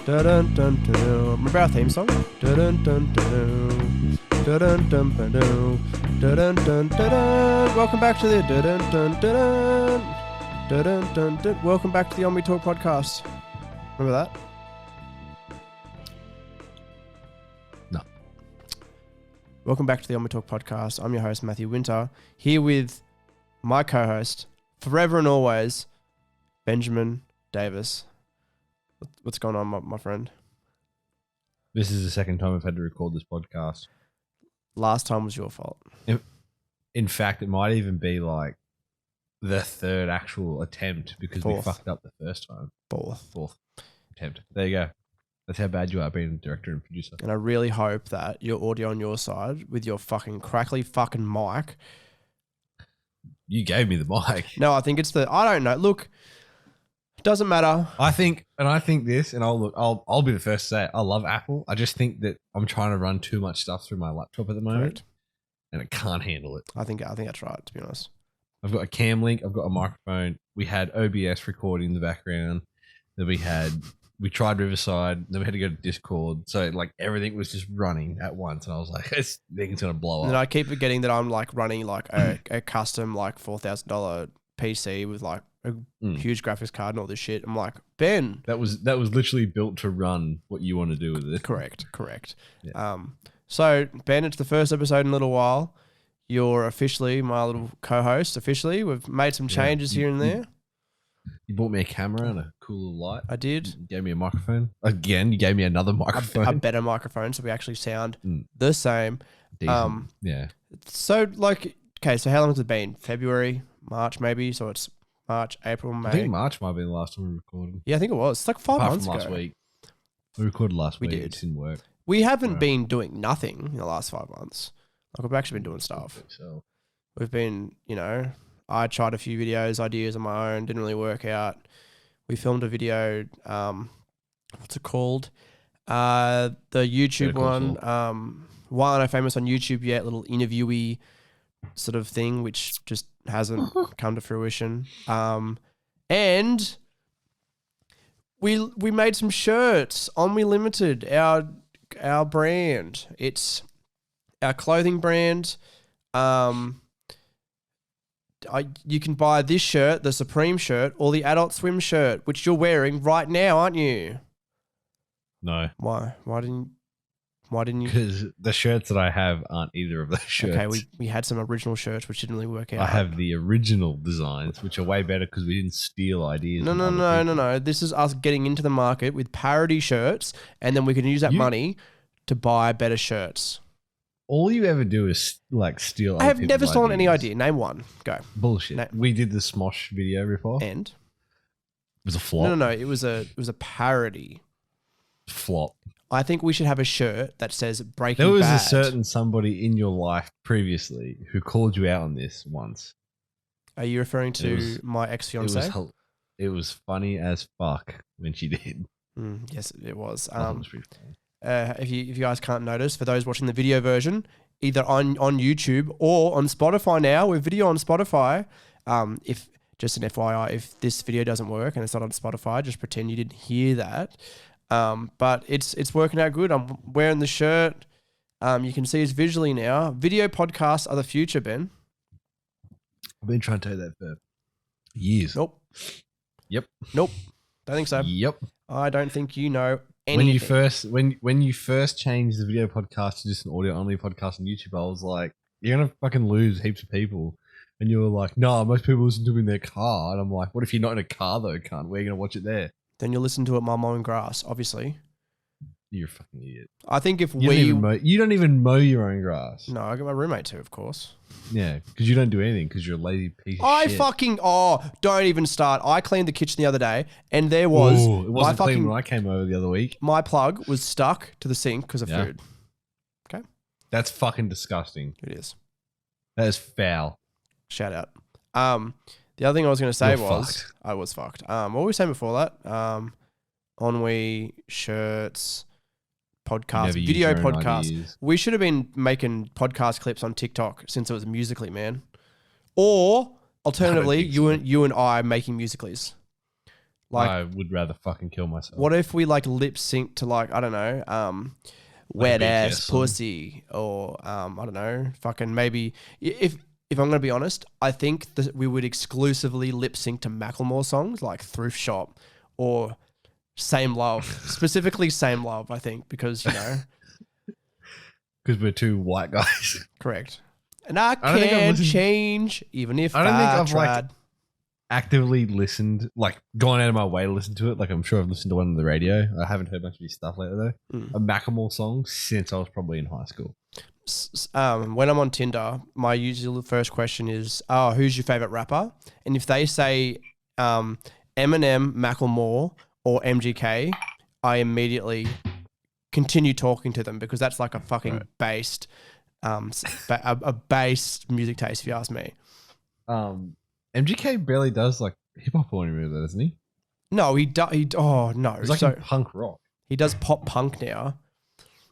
Dun, dun, dun. Remember our theme song? Dun, dun, dun, dun. Dun, dun, dun, dun, dun, dun, dun. Welcome back to the dun, dun, dun, dun, dun, dun, dun. Welcome back to the Ennui Talk podcast. Remember that? No. Welcome back to the Ennui Talk podcast. I'm your host, Matthew Winter, here with my co-host, forever and always, Benjamin Davis. What's going on, my friend? This is the second time I've had to record this podcast. Last time was your fault. In fact, it might even be like the third actual attempt because we fucked up the first time. Fourth attempt. There you go. That's how bad you are being a director and producer. And I really hope that your audio on your side with your fucking crackly fucking mic. You gave me the mic. No, I think it's I don't know. Look, it doesn't matter. I think this, and I'll be the first to say it. I love Apple. I just think that I'm trying to run too much stuff through my laptop at the moment. Correct. And it can't handle it. I think that's right, to be honest. I've got a cam link. I've got a microphone. We had OBS recording in the background. Then we tried Riverside. Then we had to go to Discord. So like everything was just running at once. And I was like, this thing's going to blow up. And I keep forgetting that I'm like running like a custom like $4,000 PC with like a huge graphics card and all this shit. I'm like, Ben. That was literally built to run what you want to do with it. Correct. Yeah. So Ben, it's the first episode in a little while. You're officially my little co-host. Officially, we've made some changes here and there. You bought me a camera and a cool little light. I did. You gave me a microphone. Again, you gave me another microphone. A better microphone, so we actually sound the same. Decent. Yeah. So like, okay, so how long has it been? February, March, maybe. So it's March, April, May. I think March might have been the last time we recorded. Yeah, I think it was. It's like 5 months ago. Last week. We recorded last week. We did. It didn't work. We haven't been doing nothing in the last 5 months. Like we've actually been doing stuff. So. We've been, I tried a few ideas on my own, didn't really work out. We filmed a video, what's it called? The YouTube one. Why aren't I famous on YouTube yet? Little interviewee sort of thing, which just hasn't come to fruition. And we made some shirts. Ennui Limited, our brand. It's our clothing brand. You can buy this shirt, the Supreme shirt, or the Adult Swim shirt, which you're wearing right now, aren't you? No. Why? Why didn't you? Because the shirts that I have aren't either of those shirts. Okay, we had some original shirts which didn't really work out. I have the original designs, which are way better because we didn't steal ideas. No. This is us getting into the market with parody shirts, and then we can use that money to buy better shirts. All you ever do is like steal. I have never stolen any idea. Name one. Go. Bullshit. We did the Smosh video ripoff. And it was a flop. No. It was a parody. Flop. I think we should have a shirt that says Breaking Bad. There was a certain somebody in your life previously who called you out on this once. Are you referring to my ex-fiance? It was funny as fuck when she did. Yes, it was. Was pretty funny. If you guys can't notice, for those watching the video version, either on YouTube or on Spotify now, we're video on Spotify. If just an FYI, if this video doesn't work and it's not on Spotify, just pretend you didn't hear that. But it's working out good. I'm wearing the shirt. You can see us visually now. Video podcasts are the future, Ben. I've been trying to tell you that for years. Nope. Yep. Nope. Don't think so. Yep. I don't think you know anything. When you first changed the video podcast to just an audio only podcast on YouTube, I was like, you're gonna fucking lose heaps of people. And you were like, no, most people listen to it in their car. And I'm like, what if you're not in a car though, cunt? Where are you gonna watch it there? Then you'll listen to it while mowing grass, obviously. You're a fucking idiot. I think if you don't even mow your own grass. No, I got my roommate to, of course. Yeah, because you don't do anything because you're a lazy piece of shit. Don't even start. I cleaned the kitchen the other day and there was... Ooh, it wasn't clean when I came over the other week. My plug was stuck to the sink because of food. Okay? That's fucking disgusting. It is. That is foul. Shout out. The other thing I was going to say fucked. I was fucked. What were we saying before that? Ennui, shirts, podcast, video podcast. Ideas. We should have been making podcast clips on TikTok since it was Musical.ly, man. Or alternatively, you and I making Musical.lys. Like, I would rather fucking kill myself. what if we like lip sync to like, I don't know, Like wet a BTS ass song? pussy, or I don't know, fucking maybe if I'm gonna be honest, I think that we would exclusively lip sync to Macklemore songs like Thrift Shop or Same Love, specifically Same Love. I think because Because we're two white guys. correct, and I I don't think I've can't listened- change even if I don't think I I've, like, tried. Actively listened, like gone out of my way to listen to it. Like I'm sure I've listened to one on the radio. I haven't heard much of his stuff lately though. Mm. A Macklemore song since I was probably in high school. When I'm on Tinder, my usual first question is, "Oh, who's your favorite rapper?" And if they say Eminem, Macklemore, or MGK, I immediately continue talking to them because that's like a fucking based, a based music taste. If you ask me. MGK barely does like hip hop anymore, though, doesn't he? No, he does. Oh no, He's like in punk rock. he does pop punk now.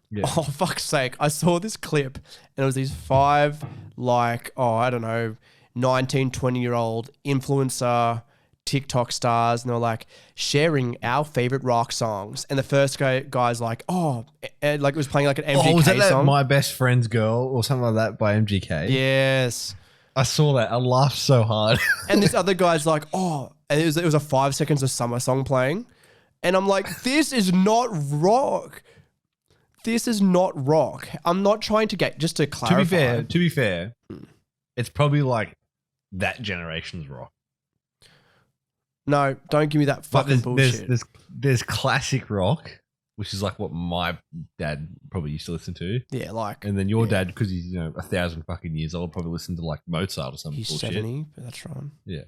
Yeah. Oh, fuck's sake. I saw this clip and it was these 5, like, I don't know, 19, 20-year-old influencer TikTok stars. And they're like sharing our favorite rock songs. And the first guy's like, like it was playing like an MGK was that song. My Best Friend's Girl or something like that by MGK? Yes. I saw that. I laughed so hard. And this other guy's like, and it was a 5 seconds of Summer song playing. And I'm like, this is not rock. This is not rock. I'm not trying to just to clarify. To be fair, it's probably like that generation's rock. No, don't give me that fucking bullshit. There's classic rock, which is like what my dad probably used to listen to. Yeah, like. And then your dad, because he's 1,000 fucking years old, probably listened to like Mozart or something. He's bullshit. 70, but that's right. Yeah.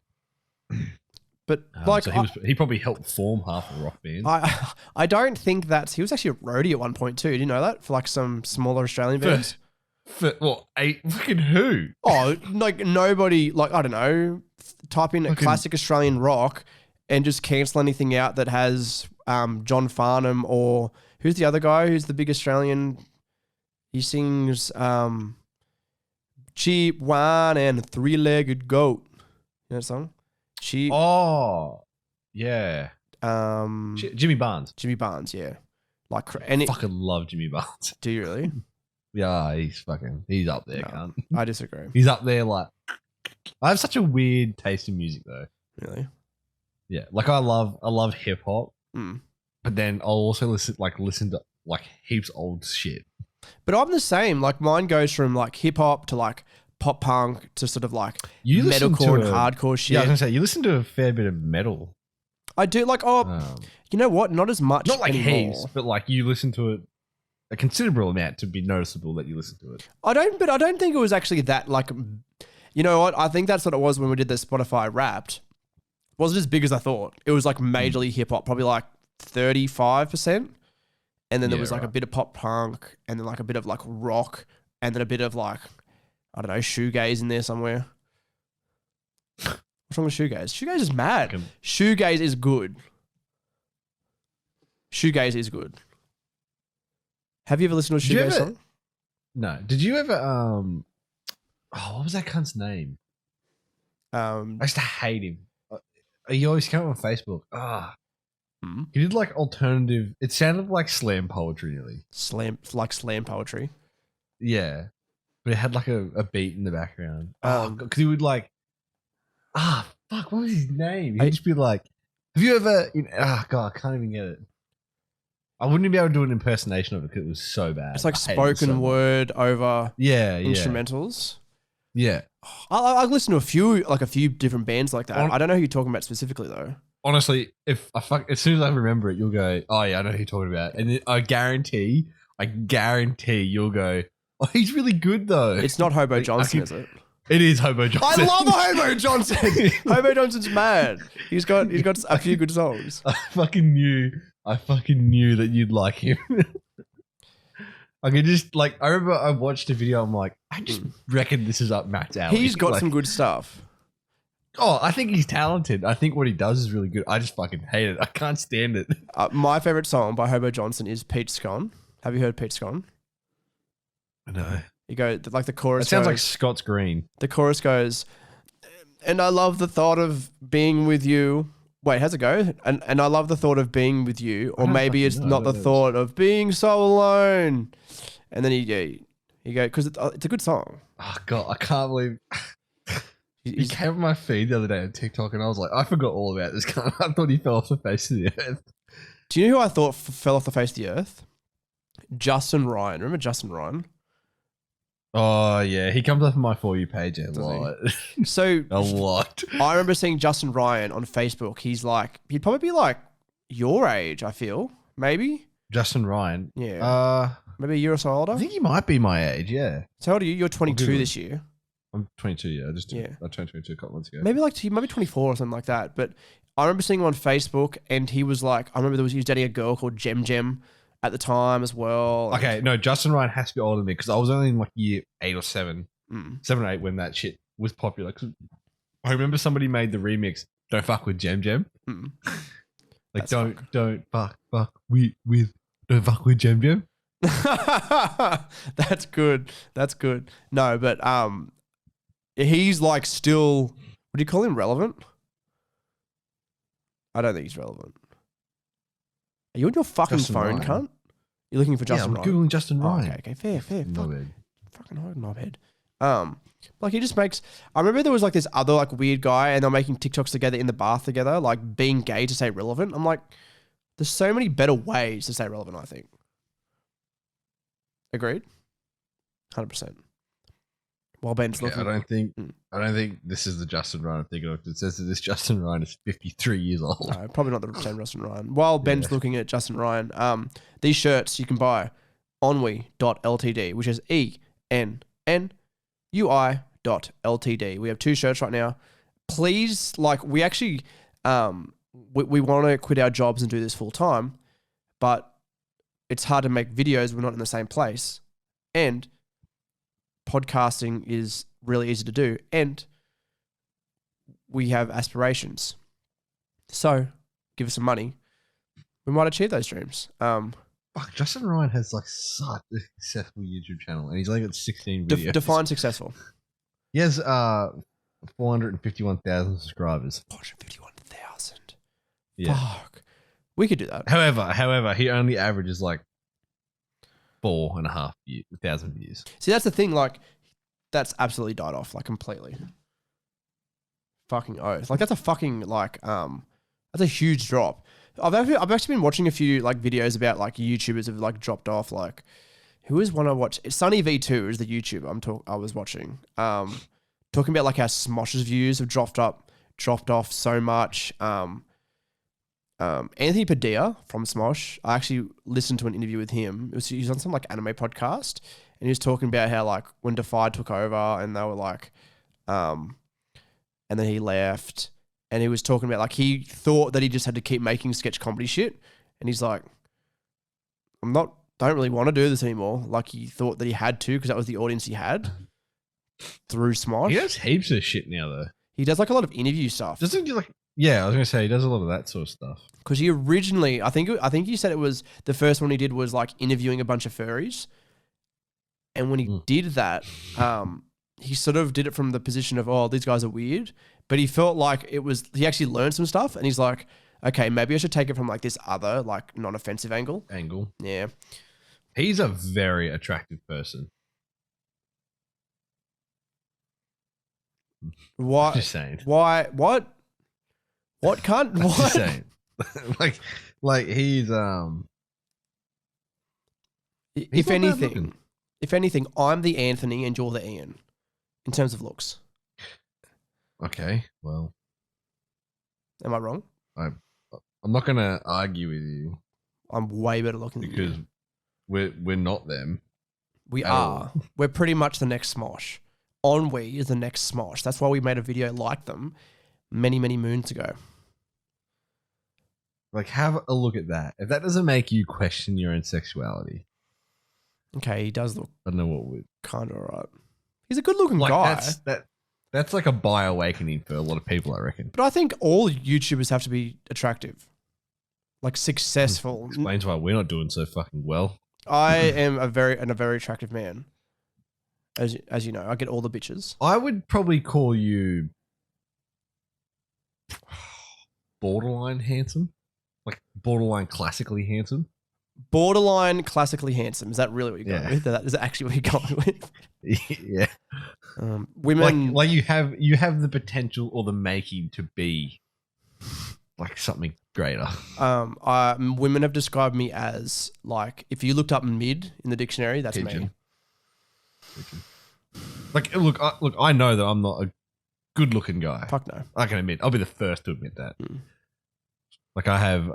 But like, so he probably helped form half a rock band. I don't think he was actually a roadie at one point too. Did you know that for like some smaller Australian bands? For what? Fucking who? Oh, like nobody. Like I don't know. Type in classic Australian rock and just cancel anything out that has John Farnham or who's the other guy? Who's the big Australian? He sings "Cheap Wine and a Three-Legged Goat." You know that song? Cheap. Oh, yeah. Jimmy Barnes. Jimmy Barnes, yeah. Like, fucking love Jimmy Barnes. Do you really? Yeah, he's up there, No, cunt. I disagree. He's up there. Like, I have such a weird taste in music, though. Really? Yeah, like I love hip hop, but then I'll also listen to like heaps old shit. But I'm the same. Like mine goes from like hip hop to like pop punk to sort of like metalcore and hardcore shit. Yeah, I was gonna say you listen to a fair bit of metal. I do. Like, you know what? Not as much. Not like anymore. heaps, but like you listen to it a considerable amount to be noticeable that you listen to it. I don't think it was actually that like. You know what? I think that's what it was when we did the Spotify Wrapped. It wasn't as big as I thought. It was like majorly hip hop, probably like 35%. And then there was like a bit of pop punk and then like a bit of like rock and then a bit of like, I don't know, shoegaze in there somewhere. What's wrong with shoegaze? Shoegaze is mad. Shoegaze is good. Shoegaze is good. Have you ever listened to a shoegaze song? No. Did you ever what was that cunt's name? I used to hate him. He always came on Facebook. He did like alternative. It sounded like slam poetry, nearly. Slam poetry. Yeah, but it had like a beat in the background. Because he would like, fuck, what was his name? He'd just be like, "Have you ever?" God, I can't even get it. I wouldn't be able to do an impersonation of it because it was so bad. It's like spoken word over instrumentals. Yeah. I've listened to a few different bands like that. I don't know who you're talking about specifically though. Honestly, as soon as I remember it, you'll go, "Oh yeah, I know who you're talking about," and then I guarantee you'll go, "Oh, he's really good though." It's not Hobo Johnson, is it? It is Hobo Johnson. I love Hobo Johnson. Hobo Johnson's mad. He's got a few good songs. I fucking knew that you'd like him. I remember I watched a video. I'm like, I just reckon this is up Matt's alley. He's got some good stuff. Oh, I think he's talented. I think what he does is really good. I just fucking hate it. I can't stand it. My favorite song by Hobo Johnson is Peach Scone. Have you heard Peach Scone? No. You go like the chorus. It sounds like Scott's Green. The chorus goes, "And I love the thought of being with you Wait, how's it go? And I love the thought of being with you, or I don't maybe fucking it's know. not I the don't know. thought of being so alone. And then you go, because it's a good song. Oh God, I can't believe he He's- came on my feed the other day on TikTok, and I was like, I forgot all about this guy. I thought he fell off the face of the earth. do you know who I thought fell off the face of the earth? Justin Ryan. Remember Justin Ryan? Oh yeah, he comes up on my For You page a Does he? lot. So A lot. I remember seeing Justin Ryan on Facebook. He'd probably be like your age, I feel. Maybe. Justin Ryan. Yeah. Maybe a year or so older. I think he might be my age. Yeah, So how old are you? You're 22 Google this year. I'm 22. Yeah, I turned 22 a couple months ago. Maybe maybe 24 or something like that. But I remember seeing him on Facebook, and he was like, I remember he was dating a girl called Gem at the time as well. Okay, no, Justin Ryan has to be older than me because I was only in like year 8 or 7, Mm. 7 or 8 when that shit was popular. 'Cause I remember somebody made the remix. Don't fuck with Gem. Mm. Like That's don't fuck with don't fuck with Gem. That's good. That's good. No, but he's like still. Would you call him relevant? I don't think he's relevant. Are you on your fucking Justin phone, Ryan. cunt? You're looking for Justin I'm Ryan. googling Justin Oh, Ryan. okay, fair. No man. Fucking knobhead. Like he just makes. I remember there was like this other like weird guy, and they're making TikToks together in the bath together, like being gay to say relevant. I'm like, there's so many better ways to say relevant. I think. Agreed. 100%. While Ben's Okay, looking. I don't think this is the Justin Ryan I'm thinking of. It says that this Justin Ryan is 53 years old. No, probably not the same Justin Ryan. While Ben's Yeah. looking at Justin Ryan, these shirts you can buy ennui.ltd, which is ENNUI.ltd. We have 2 shirts right now. Please, like, we actually, we want to quit our jobs and do this full time, but it's hard to make videos. We're not in the same place. And podcasting is really easy to do. And we have aspirations. So give us some money. We might achieve those dreams. Fuck, Justin Ryan has like such a successful YouTube channel, and he's only got 16 videos. Define successful. He has 451,000 subscribers. 451,000. Yeah. Fuck. We could do that. However, he only averages like 4,500 views. See, that's the thing. Like, that's absolutely died off, like, completely. Fucking oath. Like, that's a fucking, like, that's a huge drop. I've actually been watching a few, like, videos about, like, YouTubers have, like, dropped off. Like, who is one I watch? Sunny V2 is the YouTuber I was watching. Talking about, like, how Smosh's views have dropped off so much. Anthony Padilla from Smosh, I actually listened to an interview with him. He was on some like anime podcast, and he was talking about how like when Defied took over and they were like, and then he left, and he was talking about like he thought that he just had to keep making sketch comedy shit, and he's like, don't really want to do this anymore. Like he thought that he had to because that was the audience he had through Smosh. He does heaps of shit now though. He does like a lot of interview stuff. Doesn't he like? Yeah, I was gonna say he does a lot of that sort of stuff. Because he originally, I think you said it was the first one he did was like interviewing a bunch of furries, and when he did that, he sort of did it from the position of, oh, these guys are weird, but he felt like he actually learned some stuff, and he's like, okay, maybe I should take it from like this other like non-offensive angle. Yeah, He's a very attractive person. Why? Just saying. Why? What? What can't? What? Just saying. like he's If not bad anything, looking. I'm the Anthony and you're the Ian, in terms of looks. Okay, well, Am I wrong? I'm not gonna argue with you I'm way better looking than because you. we're not them. We at are. all. We're pretty much the next Smosh. Ennui is the next Smosh. That's why we made a video like them many, many moons ago. Like, have a look at that. If that doesn't make you question your own sexuality, Okay, he does look I don't know what would. kind of alright. He's a good-looking Like guy. that's like a bi awakening for a lot of people, I reckon. But I think all YouTubers have to be attractive. Like successful. Explains why we're not doing so fucking well. I am a very attractive man. As you know, I get all the bitches. I would probably call you borderline handsome, like borderline classically handsome. Borderline classically handsome. Is that really what you're going with? Is that actually what you're going with? Yeah. Women like you have the potential or the making to be like something greater. Women have described me as like, if you looked up mid in the dictionary, that's me. Like, look, I know that I'm not a good-looking guy. Fuck no. I can admit. I'll be the first to admit that. Like, I have,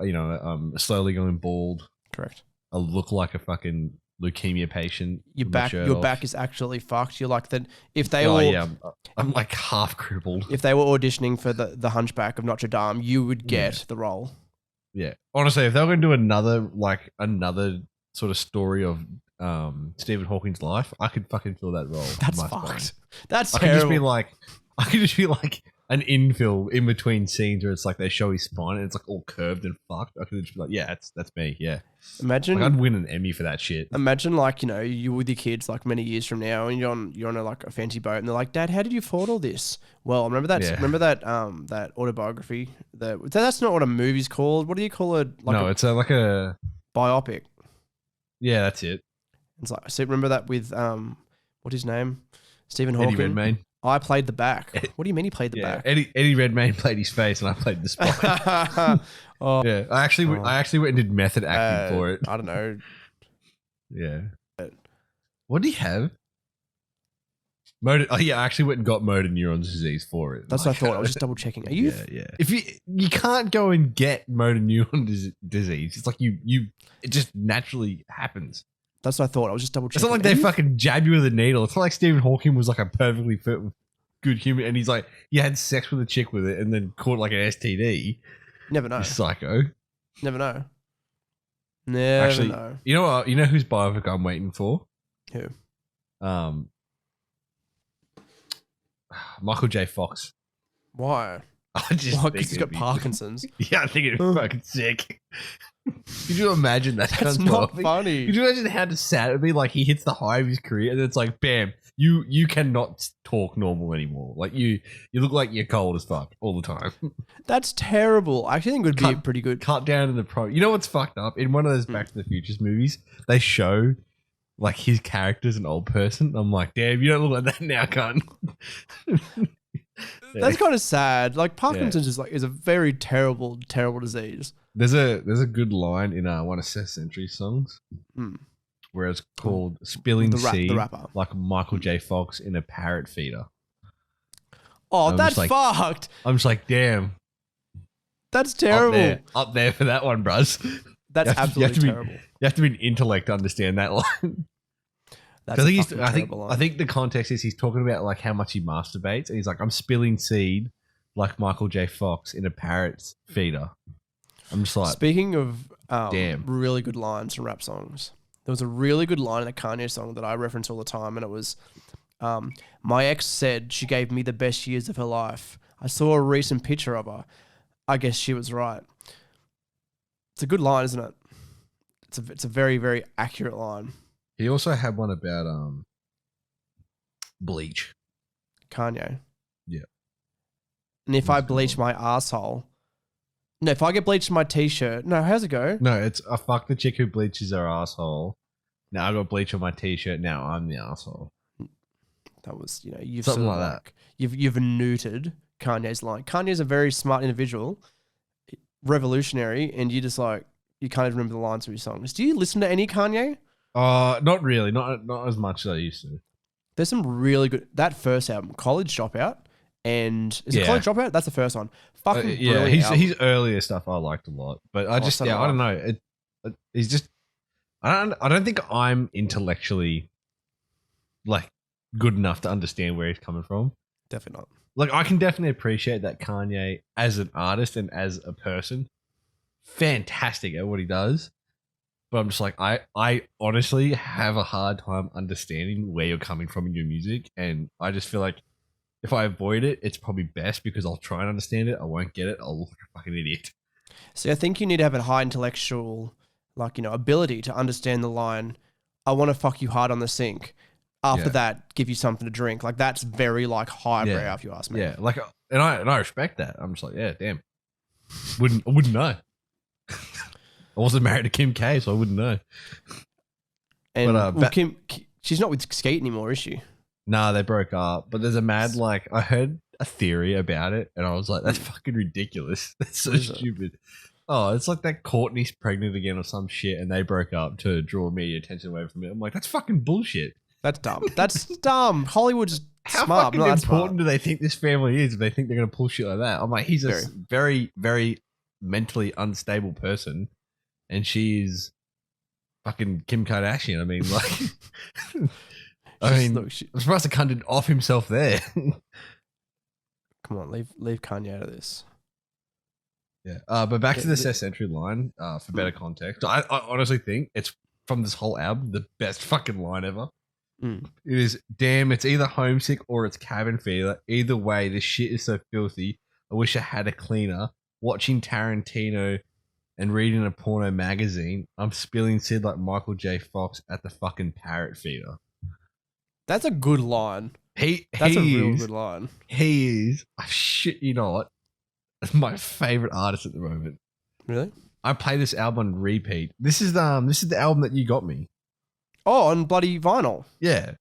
slowly going bald. Correct. I look like a fucking leukemia patient. Your back is actually fucked. You're like that. If they were, I'm like half crippled. If they were auditioning for the Hunchback of Notre Dame, you would get the role. Yeah, honestly, if they were going to do another sort of story of Stephen Hawking's life, I could fucking fill that role. That's fucked. That's terrible. I could just be like an infill in between scenes where it's like they show his spine and it's like all curved and fucked. I could just be like, yeah, that's me. Yeah. Imagine I'd win an Emmy for that shit. Imagine you with your kids like many years from now and you're on a fancy boat and they're like, Dad, how did you afford all this? Well, remember that autobiography. That's not what a movie's called. What do you call it? It's like a biopic. Yeah, that's it. It's like, so remember that with what's his name? Stephen Hawking. Eddie Redmayne. I played the back. What do you mean he played the back? Eddie Redmayne played his face and I played the spine. Yeah, I actually went and did method acting for it. I don't know. Yeah. What do you have? I actually went and got motor neurons disease for it. That's what I thought. I was just double checking. Are you? Yeah. If you can't go and get motor neuron disease, it's like it just naturally happens. That's what I thought. I was just double checking. It's not like they fucking jab you with a needle. It's not like Stephen Hawking was like a perfectly fit, good human, and he's like, you had sex with a chick with it, and then caught like an STD. Never know. You psycho. Never know. Never know. You know what? You know whose biopic I'm waiting for? Who? Michael J. Fox. Why? Because he's got Parkinson's. Yeah, I think it's fucking sick. Could you imagine that? That's not funny. Could you imagine how sad it would be? Like he hits the high of his career, and it's like, bam, you cannot talk normal anymore. Like you look like you're cold as fuck all the time. That's terrible. I actually think it would be pretty good. Cut down to the pro. You know what's fucked up? In one of those Back to the Futures movies, they show like his character as an old person. I'm like, damn, you don't look like that now, cunt. That's kind of sad. Like Parkinson's is a very terrible disease. There's a good line in one of Seth Century's songs where it's called "Spilling Seed," the rapper. like Michael J. Fox in a parrot feeder. Oh, that's fucked. I'm just like, damn. That's terrible. Up there for that one, bruz. That's absolutely terrible. You have to be an intellect to understand that line. That's I think the context is he's talking about like how much he masturbates, and he's like, I'm spilling seed like Michael J. Fox in a parrot's feeder. I'm just like, speaking of damn, really good lines from rap songs. There was a really good line in a Kanye song that I reference all the time, and it was, my ex said she gave me the best years of her life. I saw a recent picture of her. I guess she was right. It's a good line, isn't it? It's a very, very accurate line. He also had one about bleach. Kanye. Yeah. And if I bleach my asshole. No, if I get bleached in my t-shirt. No, how's it go? No, it's I fuck the chick who bleaches her asshole. Now I got bleach on my t-shirt. Now I'm the asshole. That was, you've something sort of like that. You've neutered Kanye's line. Kanye's a very smart individual, revolutionary, and you just like you can't even remember the lines of his songs. Do you listen to any Kanye? Not really. Not as much as I used to. There's some really good. That first album, College Dropout, and is it College Dropout? That's the first one. Fucking brilliant. His earlier stuff I liked a lot, but I just I don't know. He's just I don't think I'm intellectually like good enough to understand where he's coming from. Definitely not. Like I can definitely appreciate that Kanye as an artist and as a person, fantastic at what he does. But I'm just like, I honestly have a hard time understanding where you're coming from in your music. And I just feel like if I avoid it, it's probably best because I'll try and understand it. I won't get it. I'll look like a fucking idiot. See, I think you need to have a high intellectual, ability to understand the line, I want to fuck you hard on the sink. After that, give you something to drink. Like, that's very, highbrow, if you ask me. Yeah, and I respect that. I'm just like, yeah, damn. I wouldn't know. I wasn't married to Kim K, so I wouldn't know. And Kim, she's not with Skeet anymore, is she? Nah, they broke up. But there's a mad, like, I heard a theory about it, and I was like, that's fucking ridiculous. That's so stupid. Oh, it's like that Courtney's pregnant again or some shit, and they broke up to draw media attention away from it. I'm like, that's fucking bullshit. That's dumb. That's dumb. Hollywood's How smart. fucking important do they think this family is if they think they're going to pull shit like that? I'm like, he's a very, very mentally unstable person, and she's fucking Kim Kardashian. I mean, like... I'm surprised the cunt didn't off himself there. Come on, leave Kanye out of this. Yeah, but back to the Seth Century line for better context. I honestly think it's from this whole album the best fucking line ever. It is, damn, it's either homesick or it's cabin fever. Either way, this shit is so filthy. I wish I had a cleaner. Watching Tarantino and reading a porno magazine. I'm spilling Sid like Michael J. Fox at the fucking parrot feeder. That's a good line. That's a real good line. He is, I shit you not, my favorite artist at the moment. Really? I play this album on repeat. This is the album that you got me. Oh, on bloody vinyl. Yeah.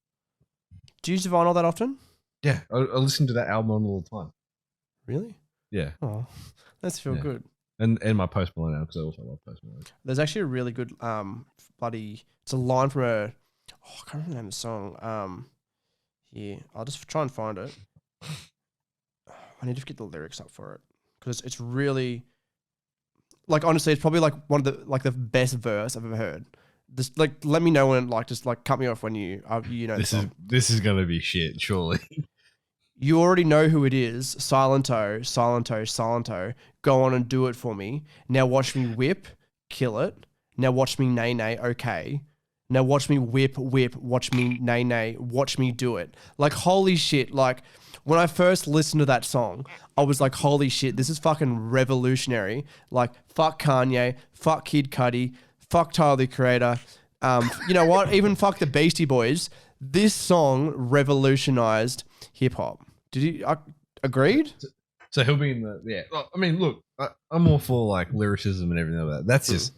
Do you use the vinyl that often? Yeah, I listen to that album all the time. Really? Yeah. Oh, that's feel good. And my Post Malone now, because I also love Post Malone. There's actually a really good it's a line from I can't remember the name of the song. Here, I'll just try and find it. I need to get the lyrics up for it because it's really, like, honestly, it's probably like one of the best verse I've ever heard. Just like, let me know when, like, just like cut me off when you know. This is gonna be shit, surely. You already know who it is. Silento, Silento, Silento. Go on and do it for me. Now watch me whip, kill it. Now watch me nay nay, okay. Now watch me whip, watch me nay nay, watch me do it. Like, holy shit. Like, when I first listened to that song, I was like, holy shit, this is fucking revolutionary. Like, fuck Kanye, fuck Kid Cudi, fuck Tyler, the Creator. You know what? Even fuck the Beastie Boys. This song revolutionized hip hop. Did you agreed? So he'll be in the I mean, look, I'm all for like lyricism and everything like that. That's just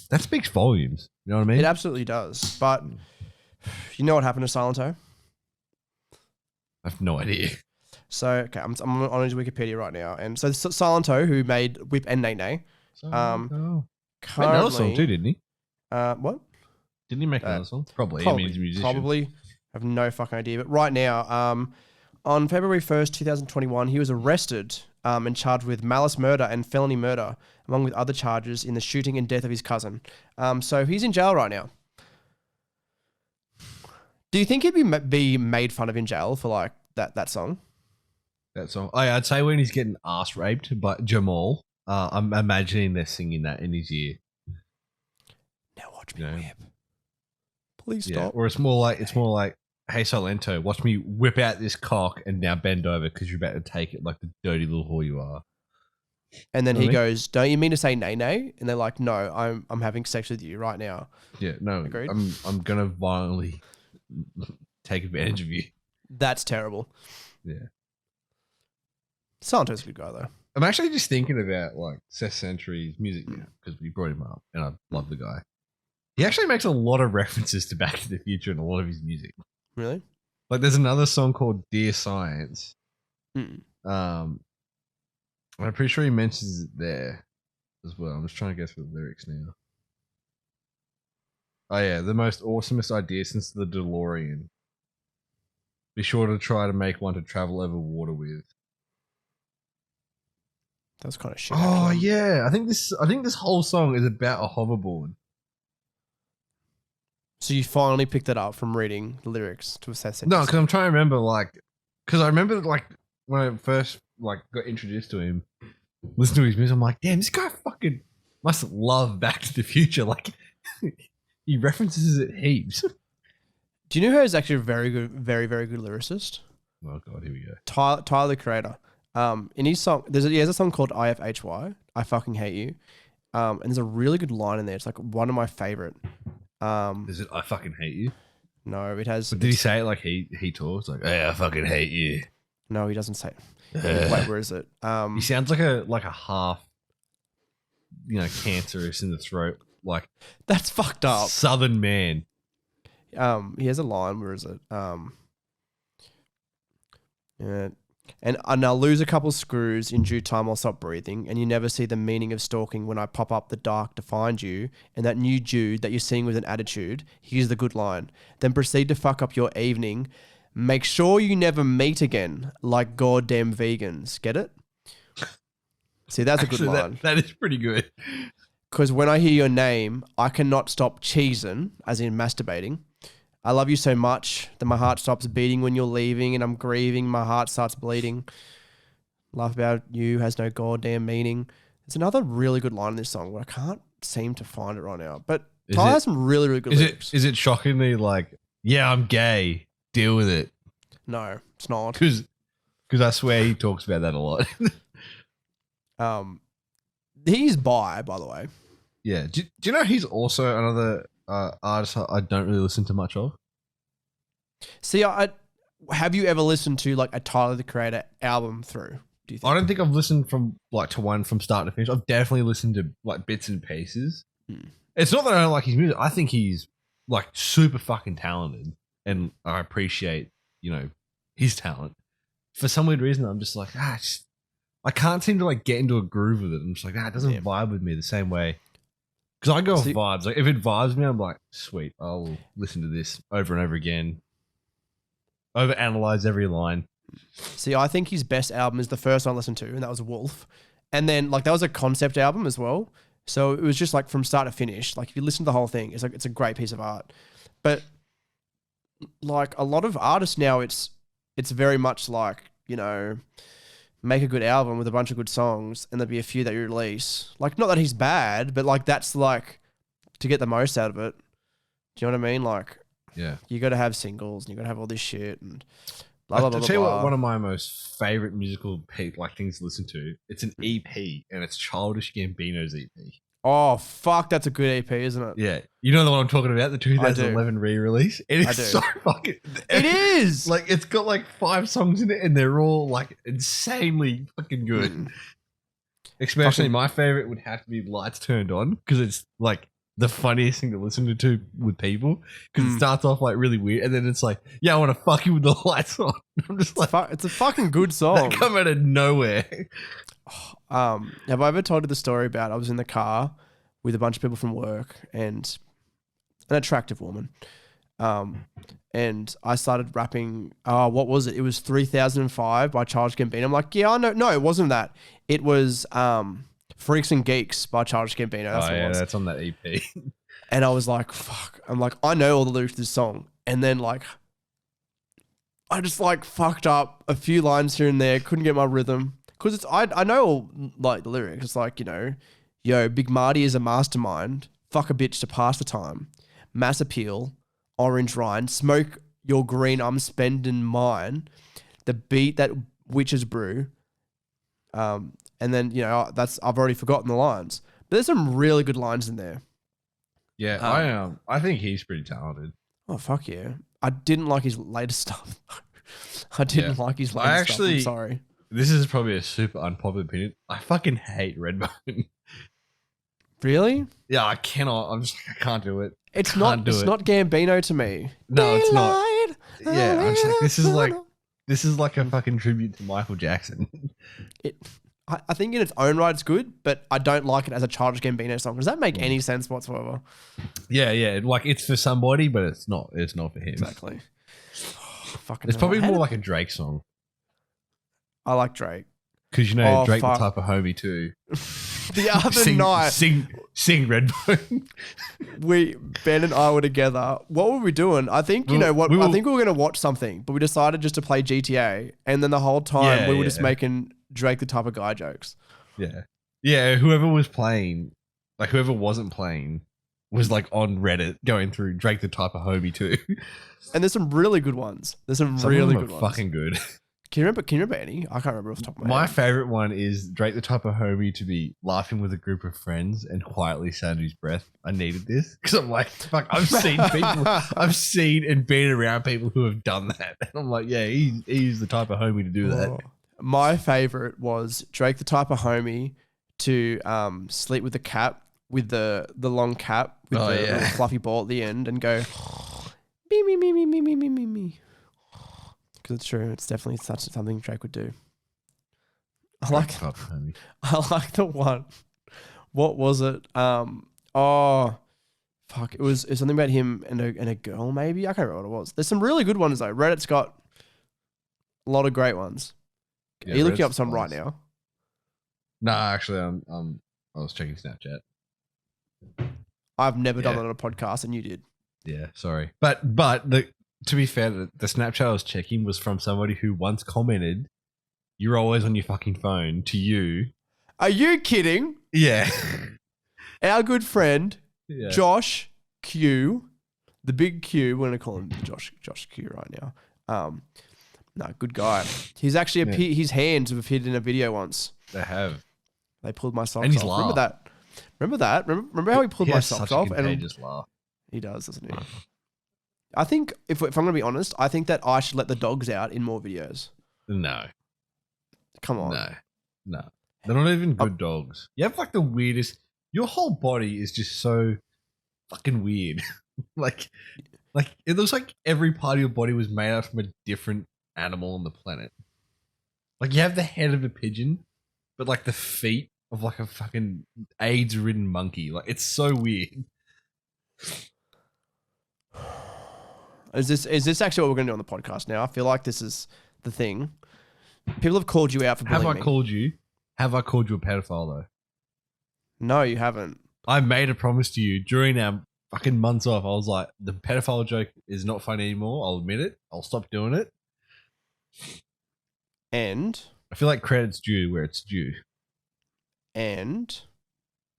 that speaks volumes. You know what I mean? It absolutely does. But you know what happened to Silento? I have no idea. So okay, I'm on his Wikipedia right now, and so Silento, who made Whip and Nay Nay, made another song too, didn't he? What? Didn't he make another song? Probably. I mean, he's a musician. Probably. I have no fucking idea. But right now, on February 1st, 2021, he was arrested and charged with malice murder and felony murder, along with other charges in the shooting and death of his cousin. So he's in jail right now. Do you think he'd be made fun of in jail for like that song? That song? Oh, yeah, I'd say when he's getting ass raped by Jamal, I'm imagining they're singing that in his ear. Now watch me whip. Please stop. Or it's more like, hey Silento, watch me whip out this cock and now bend over because you're about to take it like the dirty little whore you are. And then he goes, "Don't you mean to say nay nay?" And they're like, "No, I'm having sex with you right now." Yeah, no, agreed. I'm gonna violently take advantage of you. That's terrible. Yeah. Silento's a good guy though. I'm actually just thinking about like Seth Century's music now because we brought him up and I love the guy. He actually makes a lot of references to Back to the Future in a lot of his music. Really? Like there's another song called Dear Science. I'm pretty sure he mentions it there as well. I'm just trying to go through the lyrics now. Oh yeah, the most awesomest idea since the DeLorean. Be sure to try to make one to travel over water with. That's kind of shit. Oh yeah, I think this whole song is about a hoverboard. So you finally picked it up from reading the lyrics to assess it? No, because I'm trying to remember, because I remember when I first got introduced to him, listen to his music, I'm like, damn, this guy fucking must love Back to the Future. Like, he references it heaps. Do you know who's actually a very good, very, very good lyricist? Oh god, here we go. Tyler, the Creator. In his song, he has a song called IFHY, I Fucking Hate You. And there's a really good line in there. It's like one of my favorite. Is it I Fucking Hate You? No, it has. But did he say it like he talks? Like, hey, I fucking hate you. No, he doesn't say it. Wait, where is it? He sounds like a half, cancerous in the throat, like That's fucked up. Southern man. He has a line. Where is it? Yeah. And I'll lose a couple screws in due time. I'll stop breathing, and you never see the meaning of stalking when I pop up the dark to find you. And that new dude that you're seeing with an attitude. Here's the good line. Then proceed to fuck up your evening. Make sure you never meet again, like goddamn vegans. Get it? See, that's a good line. That is pretty good. Because when I hear your name, I cannot stop cheesing, as in masturbating. I love you so much that my heart stops beating when you're leaving, and I'm grieving. My heart starts bleeding. Life about you has no goddamn meaning. There's another really good line in this song, but I can't seem to find it right now. But Tyler has some really, really good lyrics. Is it shockingly like, yeah, I'm gay, deal with it? No, it's not. Because I swear he talks about that a lot. He's bi, by the way. Yeah. Do you know he's also another artist I don't really listen to much of? See, have you ever listened to like a Tyler the Creator album through? Do you think? I don't think I've listened to one from start to finish. I've definitely listened to like bits and pieces. It's not that I don't like his music. I think he's like super fucking talented, and I appreciate his talent. For some weird reason, I'm just like I can't seem to like get into a groove with it. I'm just like it doesn't vibe with me the same way. Because I go off vibes. Like if it vibes me, I'm like, sweet, I'll listen to this over and over again. Overanalyze every line. See, I think his best album is the first one I listened to, and that was Wolf. And then like that was a concept album as well. So it was just like from start to finish. Like if you listen to the whole thing, it's a great piece of art. But like a lot of artists now, it's very much like, make a good album with a bunch of good songs, and there'll be a few that you release. Like, not that he's bad, but like that's like to get the most out of it. Do you know what I mean? Like, yeah, you got to have singles, and you got to have all this shit, and blah blah blah. I'll tell you what, one of my most favorite musical things to listen to. It's an EP, and it's Childish Gambino's EP. Oh fuck, that's a good EP, isn't it? Yeah, you know the one I'm talking about, the 2011 re-release. It is so fucking. It is like it's got like 5 songs in it, and they're all like insanely fucking good. Especially my favorite would have to be Lights Turned On, because it's like the funniest thing to listen to with people, because it starts off like really weird, and then it's like, yeah, I want to fuck you with the lights on. I'm just like, it's a fucking good song. They come out of nowhere. Have I ever told you the story about I was in the car with a bunch of people from work and an attractive woman, and I started rapping. What was it? It was 3005 by Childish Gambino. I'm like, yeah, no, it wasn't that. It was Freaks and Geeks by Childish Gambino. That's what it was. That's on that EP. And I was like, fuck. I'm like, I know all the lyrics to this song, and then like, I just like fucked up a few lines here and there. Couldn't get my rhythm. Because I know all like the lyrics. It's like, yo, Big Marty is a mastermind. Fuck a bitch to pass the time. Mass appeal. Orange rind. Smoke your green. I'm spending mine. The beat that witches brew. And then I've already forgotten the lines. But there's some really good lines in there. Yeah, I think he's pretty talented. Oh fuck yeah! I didn't like his latest stuff. I didn't like his latest stuff. I'm sorry. This is probably a super unpopular opinion. I fucking hate Redbone. Really? Yeah, I cannot. I can't do it. It's not Gambino to me. No, it's not. Yeah, I'm just like, this is like a fucking tribute to Michael Jackson. I think in its own right it's good, but I don't like it as a Childish Gambino song. Does that make any sense whatsoever? Yeah. Like it's for somebody, but it's not. It's not for him. Exactly. It's probably more like a Drake song. I like Drake. Because Drake the type of homie too. The other night, sing Redbone. Ben and I were together. What were we doing? I think I think we were going to watch something, but we decided just to play GTA, and then the whole time we were just making Drake the type of guy jokes. Yeah. Whoever wasn't playing was like on Reddit going through Drake the type of homie too. And there's some really good ones. Some really good ones. Fucking good. Can you remember any? I can't remember off the top of my head. My favorite one is Drake the type of homie to be laughing with a group of friends and quietly say under his breath, I needed this. Because I'm like, fuck, I've seen and been around people who have done that. And I'm like, yeah, he's the type of homie to do that. My favorite was Drake, the type of homie to sleep with the cap, with the long cap, with the little fluffy ball at the end, and go me me me me me me me me me. Because it's true, it's definitely something Drake would do. I like the one. What was it? Oh, fuck! It was something about him and a girl. Maybe I can't remember what it was. There's some really good ones though. Reddit's got a lot of great ones. Yeah, Are you looking up some right now? No, actually, I was checking Snapchat. I've never done that on a podcast, and you did. Yeah, sorry, but to be fair, the Snapchat I was checking was from somebody who once commented, "You're always on your fucking phone." To you. Are you kidding? Yeah. Our good friend, Josh Q, the big Q. We're gonna call him Josh Q right now. No, good guy. He's actually his hands have appeared in a video once. They have. They pulled my socks and he's off. Remember that? Remember how he pulled my socks off? And just laugh. He does, doesn't he? I think if I'm gonna be honest, I think that I should let the dogs out in more videos. No. Come on. No. They're not even good dogs. You have like the weirdest. Your whole body is just so fucking weird. like it looks like every part of your body was made out from a different animal on the planet. Like you have the head of a pigeon, but like the feet of like a fucking AIDS-ridden monkey. Like it's so weird. Is this actually what we're gonna do on the podcast now? I feel like this is the thing. People have called you out for bullying me. Have I called you a pedophile though? No, you haven't. I made a promise to you during our fucking months off. I was like, the pedophile joke is not funny anymore. I'll admit it. I'll stop doing it. And I feel like credit's due where it's due. And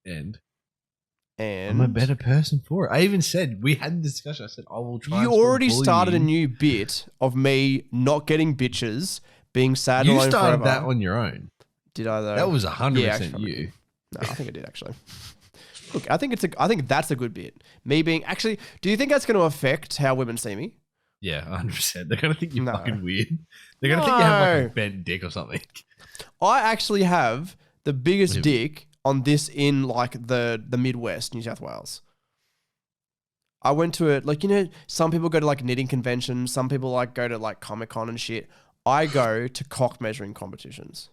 I'm a better person for it. I even said, we had the discussion. I said, I will try. You already started a new bit of me not getting bitches, being sad you alone started forever. that on your own. Did I though? That was 100% you. No, I think I did actually. Look, I think that's a good bit. Me being actually. Do you think that's going to affect how women see me? Yeah, 100%. They're going to think you're fucking weird. They're going to think you have like a bent dick or something. I actually have the biggest dick on this in like the Midwest, New South Wales. I went to it, like, you know, some people go to like knitting conventions, some people like go to like Comic-Con and shit. I go to cock measuring competitions.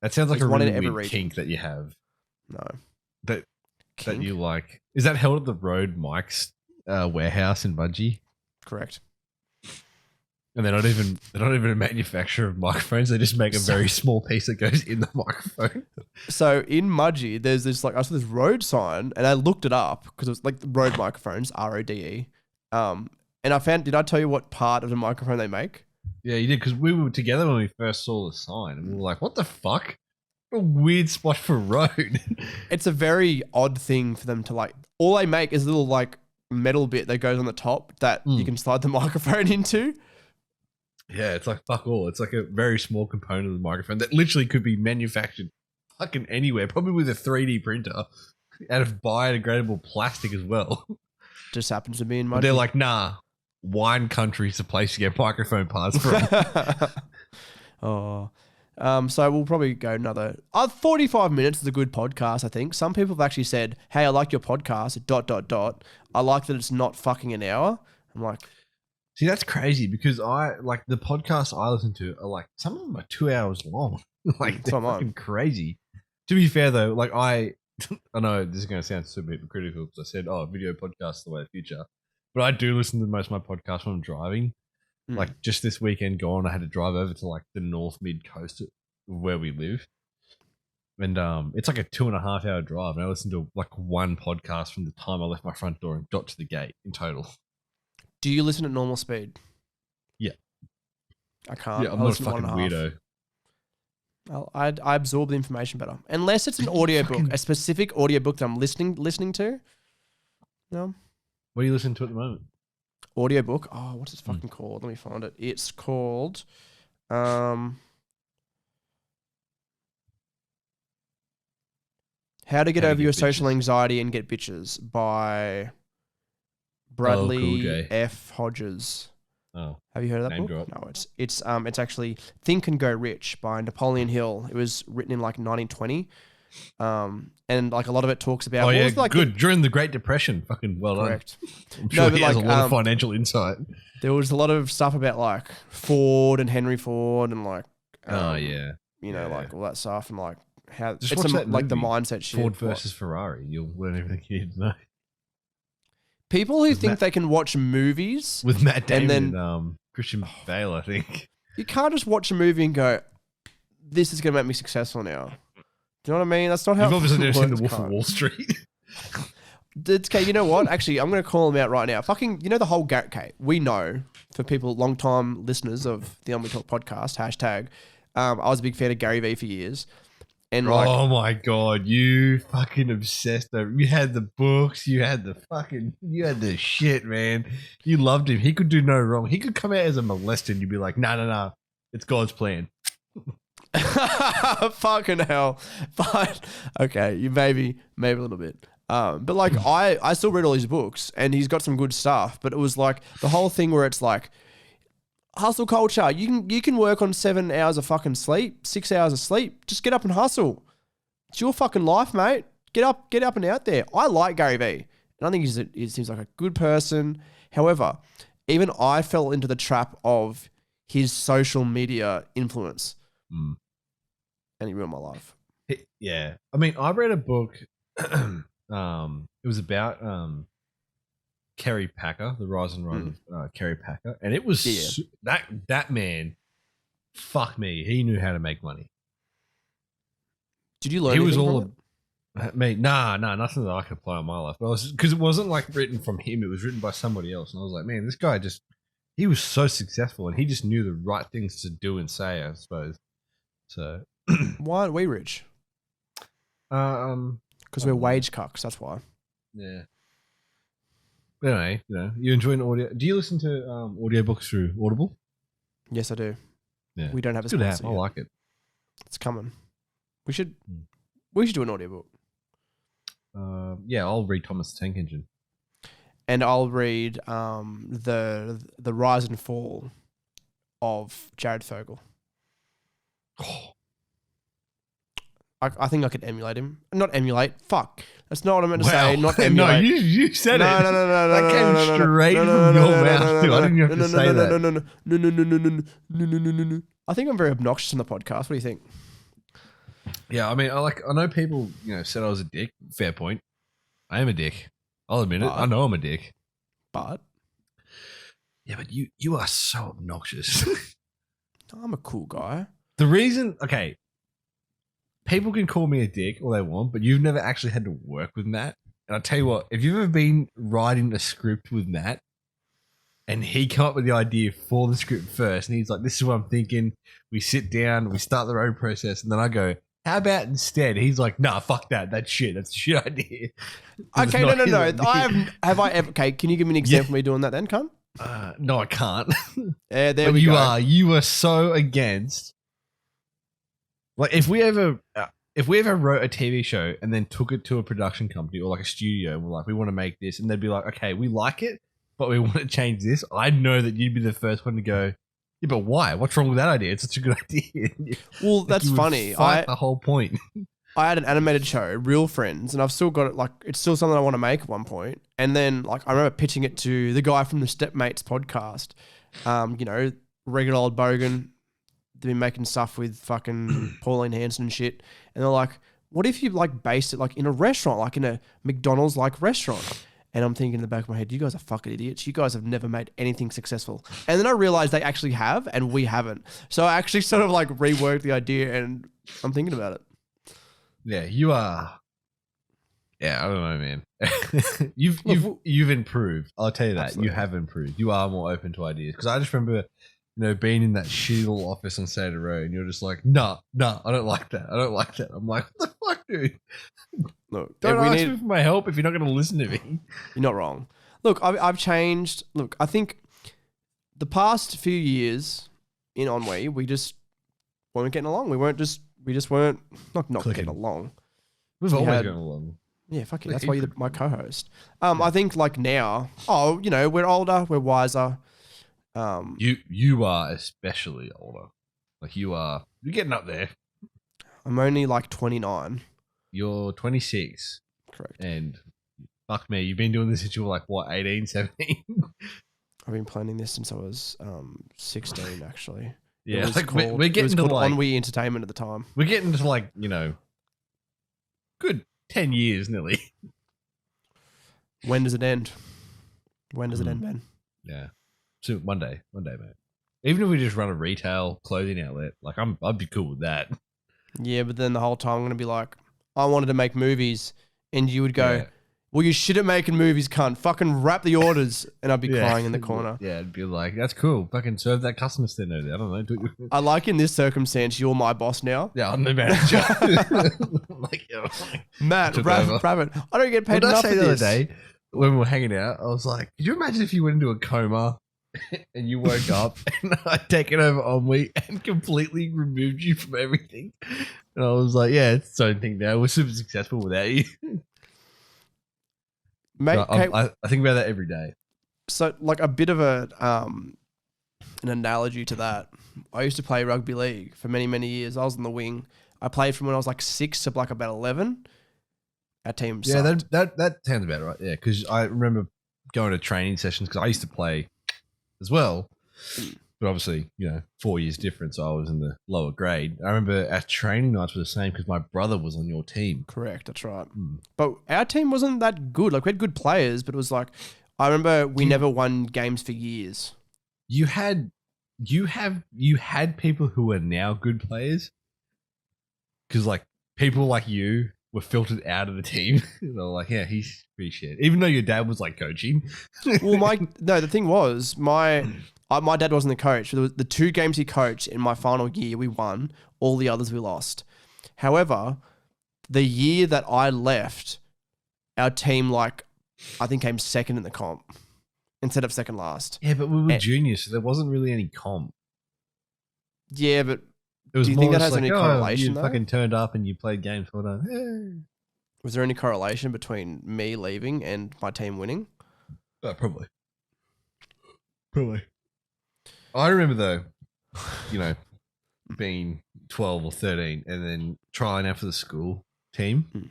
That sounds like a really weird kink that you have. No. That you like. Is that held at the Road Mike's warehouse in Budgie? Correct. And they're not even a manufacturer of microphones. They just make a very small piece that goes in the microphone. So in Mudgee, there's this like I saw this road sign, and I looked it up because it was like road microphones, RODE. And I found. Did I tell you what part of the microphone they make? Yeah, you did, because we were together when we first saw the sign, and we were like, "What the fuck? What a weird spot for road." It's a very odd thing for them to like. All they make is a little like metal bit that goes on the top that you can slide the microphone into. Yeah, it's like fuck all. It's like a very small component of the microphone that literally could be manufactured fucking anywhere, probably with a 3D printer out of biodegradable plastic as well. Just happens to be in my. They're like, nah, wine country's the place to get microphone parts from. So we'll probably go another 45 minutes is a good podcast, I think. Some people have actually said, hey, I like your podcast, ... I like that it's not fucking an hour. I'm like, see, that's crazy because I like the podcasts I listen to are like some of them are 2 hours long. Like they're fucking crazy. To be fair though, like I know this is going to sound super hypocritical because I said, video podcasts is the way of the future. But I do listen to most of my podcasts when I'm driving. Like just this weekend gone, I had to drive over to like the north mid coast of where we live. And it's like a 2.5 hour drive. And I listened to like one podcast from the time I left my front door and got to the gate in total. Do you listen at normal speed? Yeah. I can't. Yeah, I'm not a fucking weirdo. I absorb the information better. Unless it's an audiobook, a specific audiobook that I'm listening to. No. What are you listening to at the moment? Audiobook. Oh, what's it fucking called? Let me find it. It's called How to Get Over Your Social Anxiety and Get Bitches by Bradley F. Hodges. Oh, Have you heard of that name book? drop. No, it's actually Think and Go Rich by Napoleon Hill. It was written in like 1920. And like a lot of it talks about Oh yeah, like good. During the Great Depression, fucking well correct. done. I'm sure he has like, a lot of financial insight. There was a lot of stuff about like Ford and Henry Ford and like yeah, you know, Yeah. like all that stuff and like how Just it's watch that like the movie, mindset shit. Ford versus Ferrari. You'll learn everything you need to know. People who think they can watch movies With Matt Damon and then and Christian Bale, I think. you can't just watch a movie and go, "This is gonna make me successful now." Do you know what I mean? That's not how. You've obviously never seen The works, Wolf cunt. of Wall Street. Okay, you know what? Actually, I'm going to call him out right now. Fucking, you know the whole okay, we know for people, long time listeners of the On We Talk podcast, hashtag, I was a big fan of Gary Vee for years. And like, Oh my god, you fucking obsessed over. You had the books, you had the shit, man. You loved him. He could do no wrong. He could come out as a molester and you'd be like, no, it's God's plan. fucking hell. But okay, you maybe a little bit. But like I still read all his books and he's got some good stuff, but it was like the whole thing where it's like hustle culture. You can work on 7 hours of fucking sleep, 6 hours of sleep. Just get up and hustle. It's your fucking life, mate. Get up and out there. I like Gary Vee. And I think he seems like a good person. However, even I fell into the trap of his social media influence. Mm. And he ruined my life. Yeah. I mean, I read a book. It was about Kerry Packer, the rise and run of Kerry Packer, and it was that man. Fuck me, he knew how to make money. Did you learn? He was from all it? mate. Nah, nothing that I could apply on my life. Because it wasn't like written from him; it was written by somebody else, and I was like, man, this guy he was so successful, and he just knew the right things to do and say, I suppose. So why aren't we rich? Because we're wage cucks. That's why. Yeah. But anyway, you enjoying audio. Do you listen to audiobooks through Audible? Yes, I do. Yeah. We don't have a It's good sponsor app. I like it. It's coming. We should do an audiobook. Yeah, I'll read Thomas the Tank Engine. And I'll read the rise and fall of Jared Fogle. Oh. I think I could emulate him. Not emulate. Fuck. That's not what I meant to say. Not emulate. No, you said it. No. That came straight from your mouth. I didn't have to say that. No. I think I'm very obnoxious on the podcast. What do you think? Yeah, I mean, I know people, said I was a dick. Fair point. I am a dick. I'll admit it. I know I'm a dick. But yeah, but you are so obnoxious. I'm a cool guy. The reason, okay. People can call me a dick all they want, but you've never actually had to work with Matt. And I'll tell you what, if you've ever been writing a script with Matt and he come up with the idea for the script first and he's like, this is what I'm thinking. We sit down, we start the writing process, and then I go, how about instead? He's like, nah, fuck that. That's shit. That's a shit idea. Okay, no. Have I ever, okay, can you give me an example of me doing that then, cunt? No, I can't. Yeah, there but we go. You are so against. Like if we ever wrote a TV show and then took it to a production company or like a studio and we're like, we want to make this, and they'd be like, okay, we like it, but we want to change this. I know that you'd be the first one to go, yeah, but why? What's wrong with that idea? It's such a good idea. Well, that's funny. The whole point. I had an animated show, Real Friends, and I've still got it. Like, it's still something I want to make at one point. And then, like, I remember pitching it to the guy from the Stepmates podcast. Regular old bogan. They've been making stuff with fucking Pauline Hanson and shit. And they're like, what if you like based it like in a restaurant, like in a McDonald's like restaurant? And I'm thinking in the back of my head, you guys are fucking idiots. You guys have never made anything successful. And then I realized they actually have and we haven't. So I actually sort of like reworked the idea and I'm thinking about it. Yeah, you are. Yeah, I don't know, man. You've improved. I'll tell you that. Absolutely. You have improved. You are more open to ideas. Because I just remember being in that shitty little office on Saturday Road, and you're just like, nah, I don't like that. I'm like, what the fuck, dude? Look, don't ask me for my help if you're not going to listen to me. You're not wrong. Look, I've changed. Look, I think the past few years in Ennui, we just weren't getting along. We just weren't not getting along. We've always gotten along. Yeah, fuck it. That's why you're my co-host. I think like now, we're older, we're wiser. You are especially older. Like you're getting up there. I'm only like 29. You're 26. Correct. And fuck me, you've been doing this since you were like what, 18, 17? I've been planning this since I was 16, actually. Yeah, like we're getting it was to called like Ennui Entertainment at the time. we're getting to like, good 10 years nearly. When does it end? When does it end, man? Yeah. So one day, mate. Even if we just run a retail clothing outlet, like I'd be cool with that. Yeah, but then the whole time I'm gonna be like, I wanted to make movies, and you would go, Yeah. well, you shit at making movies, cunt. Fucking wrap the orders, and I'd be crying in the corner. Yeah, it'd be like, that's cool. Fucking serve that customer stand over there. I don't know. I like in this circumstance, you're my boss now. Yeah, I'm the manager. Matt, wrap it. I don't get paid What did I enough say for the other this. day when we were hanging out? I was like, could you imagine if you went into a coma and you woke up and I'd taken over Ennui and completely removed you from everything? And I was like, yeah, it's its own thing now. We're super successful without you. Mate, I think about that every day. So, like a bit of an analogy to that. I used to play rugby league for many, many years. I was on the wing. I played from when I was like 6 to like about 11. Our team sucked. Yeah, that sounds about right. Yeah, because I remember going to training sessions because I used to play as well. But obviously, 4 years difference. So I was in the lower grade. I remember our training nights were the same because my brother was on your team. Correct, that's right. But our team wasn't that good. Like we had good players, but it was like I remember we never won games for years. You had people who are now good players because like people like you were filtered out of the team. They're like, yeah, he's pretty shit. Even though your dad was like coaching. Well, the thing was my dad wasn't the coach. The 2 games he coached in my final year, we won. All the others we lost. However, the year that I left, our team I think came second in the comp instead of second last. Yeah, but we were juniors, so there wasn't really any comp. Yeah, but it was do you think that has any correlation? You fucking turned up and you played games. Well done. Hey. Was there any correlation between me leaving and my team winning? Probably. I remember though, being 12 or 13 and then trying out for the school team.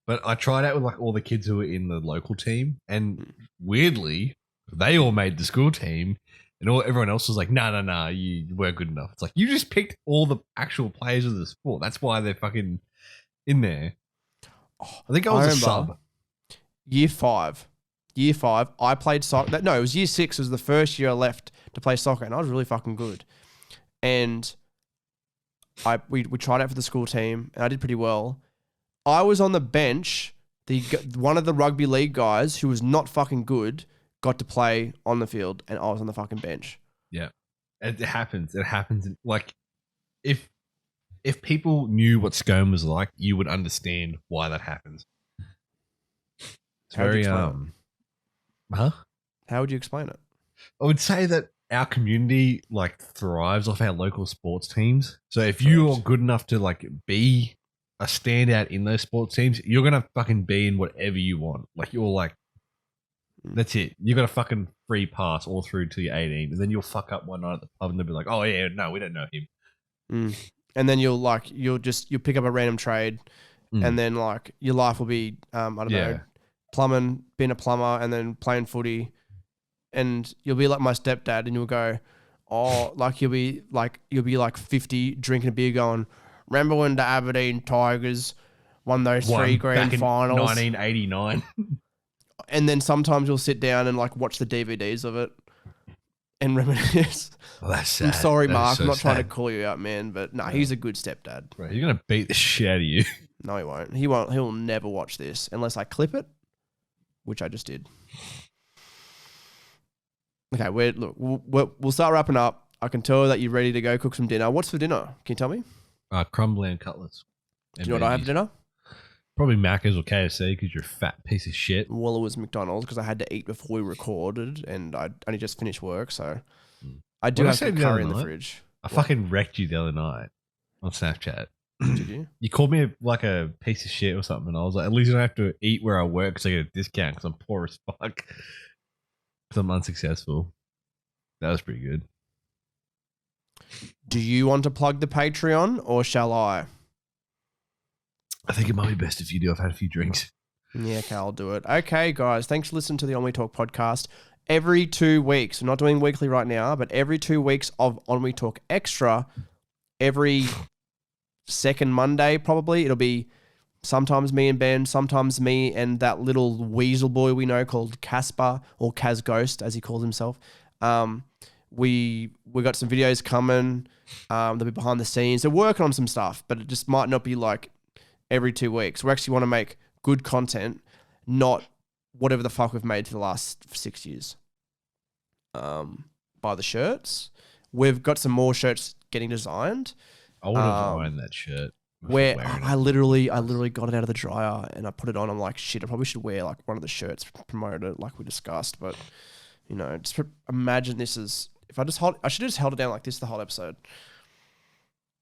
But I tried out with like all the kids who were in the local team, and weirdly, they all made the school team, and everyone else was like, "No, you weren't good enough." It's like you just picked all the actual players of the sport. That's why they're fucking in there. I think I was a sub. Year five, I played soccer. No, it was year 6. It was the first year I left to play soccer, and I was really fucking good. And we tried out for the school team, and I did pretty well. I was on the bench. One of the rugby league guys who was not fucking good got to play on the field, and I was on the fucking bench. Yeah, it happens. It happens. Like if people knew what scone was like, you would understand why that happens. It's very Huh? How would you explain it? I would say that our community like thrives off our local sports teams. So if you are good enough to like be a standout in those sports teams, you're gonna fucking be in whatever you want. Like you're like, that's it. You got a fucking free pass all through to your 18, and then you'll fuck up one night at the pub, and they'll be like, "Oh yeah, no, we don't know him." And then you'll pick up a random trade, and then like your life will be I don't know, plumbing, being a plumber, and then playing footy, and you'll be like my stepdad, and you'll go, oh, like you'll be like 50 drinking a beer, going, remember when the Aberdeen Tigers won those 3 grand finals? 1989. And then sometimes you'll sit down and like watch the DVDs of it and reminisce. Well, that's sad. I'm sorry, Mark. So I'm not trying to sad. call you out, man, but no, he's a good stepdad. Right, he's gonna beat the shit out of you. No, he won't. He won't. He'll never watch this unless I clip it, which I just did. Okay, we'll start wrapping up. I can tell that you're ready to go cook some dinner. What's for dinner? Can you tell me? Crumbly and cutlets. Do you know what I have for dinner? Probably Macca's or KFC because you're a fat piece of shit. Well, it was McDonald's because I had to eat before we recorded, and I only just finished work, so I do have some curry in the fridge. I fucking wrecked you the other night on Snapchat. Did you? You called me like a piece of shit or something, and I was like, at least I don't have to eat where I work because I get a discount because I'm poor as fuck. Because I'm unsuccessful. That was pretty good. Do you want to plug the Patreon or shall I? I think it might be best if you do. I've had a few drinks. Yeah, okay, I'll do it. Okay, guys, thanks for listening to the Ennui Talk podcast. Every 2 weeks, we're not doing weekly right now, but every 2 weeks of Ennui Talk Extra, every second Monday probably, it'll be sometimes me and Ben, sometimes me and that little weasel boy we know called Casper, or Kaz Ghost as he calls himself. We got some videos coming. They'll be behind the scenes. They're working on some stuff, but it just might not be like every 2 weeks. We actually want to make good content, not whatever the fuck we've made for the last 6 years. Buy the shirts. We've got some more shirts getting designed. I would have worn that shirt. Where I literally got it out of the dryer and I put it on. I'm like, shit, I probably should wear like one of the shirts, promote it like we discussed. But you know, just imagine this is if I should have just held it down like this the whole episode.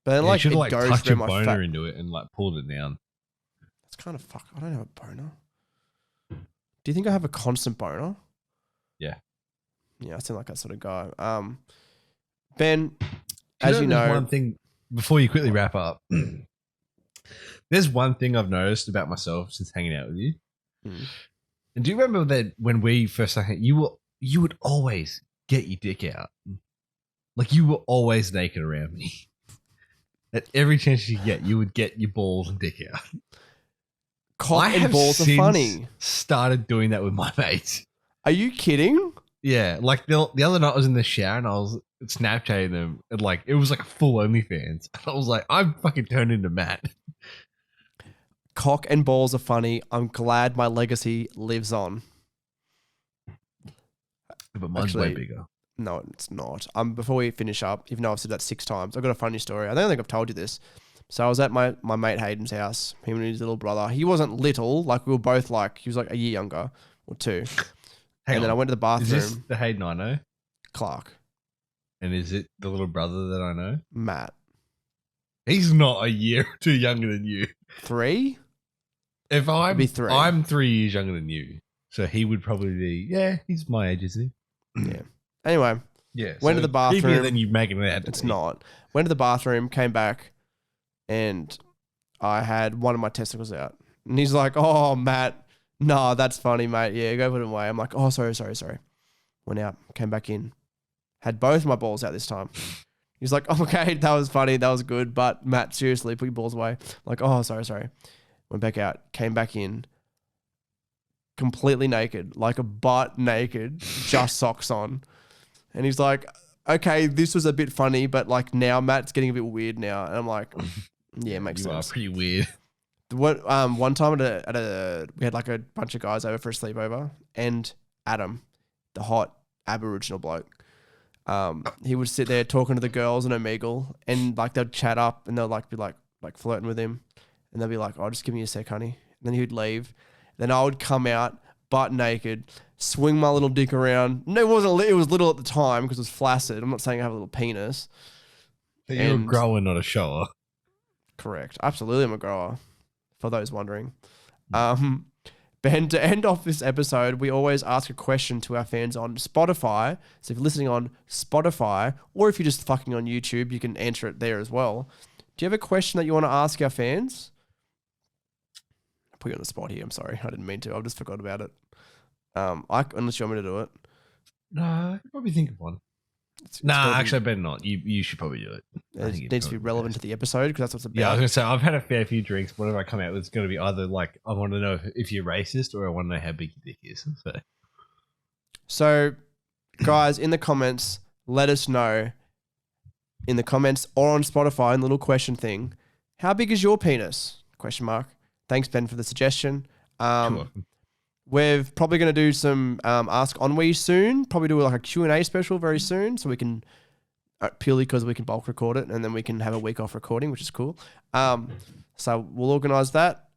But then you should it like goes tucked your through my boner into it and like pulled it down. It's kind of fuck. I don't have a boner. Do you think I have a constant boner? Yeah. Yeah, I seem like that sort of guy. Ben, as you know, one thing before you quickly wrap up. There's one thing I've noticed about myself since hanging out with you. And do you remember that when we first started, you would always get your dick out. Like you were always naked around me. At every chance you get, you would get your balls and dick out. Cock and balls are funny. Started doing that with my mates. Are you kidding? Yeah, like the other night I was in the shower and I was Snapchatting them and like it was like a full OnlyFans. I was like, I'm fucking turned into Matt. Cock and balls are funny. I'm glad my legacy lives on. But mine's way bigger. No, it's not. Before we finish up, even though I've said that 6 times, I've got a funny story. I don't think I've told you this. So I was at my mate Hayden's house, him and his little brother. He wasn't little, like we were both like, he was like a year younger or 2. Then I went to the bathroom. Is this the Hayden I know? Clark. And is it the little brother that I know? Matt. He's not a year or 2 younger than you. 3? If be 3. I'm 3 years younger than you. So he would probably be, yeah, he's my age, isn't he? Yeah. Anyway. Yeah. Went to the bathroom. Then you making it out. It's not. Went to the bathroom, came back, and I had one of my testicles out. And he's like, oh, Matt, no, that's funny, mate. Yeah, go put it away. I'm like, oh, sorry. Went out, came back in. Had both my balls out this time. He's like, okay, that was funny. That was good. But Matt, seriously, put your balls away. I'm like, oh, sorry. Went back out, came back in. Completely naked, like a butt naked, just socks on. And he's like, okay, this was a bit funny, but like now Matt's getting a bit weird now. And I'm like, yeah, makes sense. You are pretty weird. One time we had like a bunch of guys over for a sleepover, and Adam, the hot Aboriginal bloke, he would sit there talking to the girls in Omegle, and like they'd chat up and they'll like be like flirting with him, and they'll be like, "Oh, just give me a sec, honey." And then he would leave. Then I would come out butt naked, swing my little dick around. No, it was little at the time because it was flaccid. I'm not saying I have a little penis. But you're a grower, not a shower. Correct. Absolutely, I'm a grower. For those wondering. Ben, to end off this episode, we always ask a question to our fans on Spotify. So if you're listening on Spotify, or if you're just fucking on YouTube, you can answer it there as well. Do you have a question that you want to ask our fans? I put you on the spot here. I'm sorry. I didn't mean to. I just forgot about it. Unless you want me to do it. No, I could probably think of one. Actually, I better not. You should probably do it. It needs to be relevant to the episode because that's what's about. Yeah, I was going to say, I've had a fair few drinks. Whatever I come out with, it's going to be either like, I want to know if you're racist or I want to know how big your dick is. So, guys, in the comments, let us know in the comments or on Spotify in the little question thing, how big is your penis? ? Thanks, Ben, for the suggestion. We're probably going to do some Ask Ennui soon. Probably do like a Q&A special very soon, so we can purely because we can bulk record it, and then we can have a week off recording, which is cool. So we'll organise that.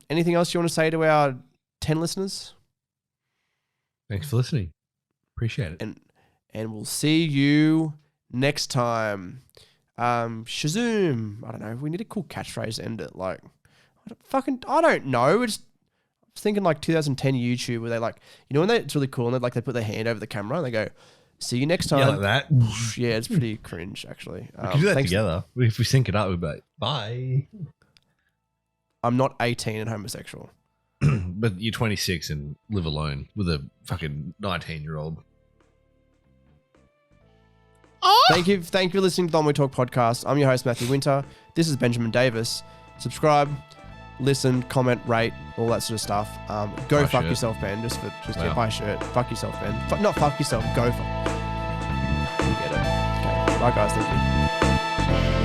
Anything else you want to say to our 10 listeners? Thanks for listening. Appreciate it. And we'll see you next time. Shazoom. I don't know. We need a cool catchphrase to end it. Like, I don't know. It's thinking like 2010 YouTube where they like, you know, when it's really cool and they put their hand over the camera and they go, See you next Yeah, time. like that. Yeah, it's pretty cringe, actually. We can do that thanks- together. If we sync it up, we'll be like, bye. I'm not 18 and homosexual. But you're 26 and live alone with a fucking 19-year-old. Thank you for listening to the Ennui Talk podcast. I'm your host, Matthew Winter. This is Benjamin Davis. Subscribe, listen, comment, rate, all that sort of stuff. Go Buy fuck shirt. yourself, Ben. Just Wow. buy a shirt. Fuck yourself, Ben. Not fuck yourself. Go fuck. You get it. Okay. Bye, guys. Thank you.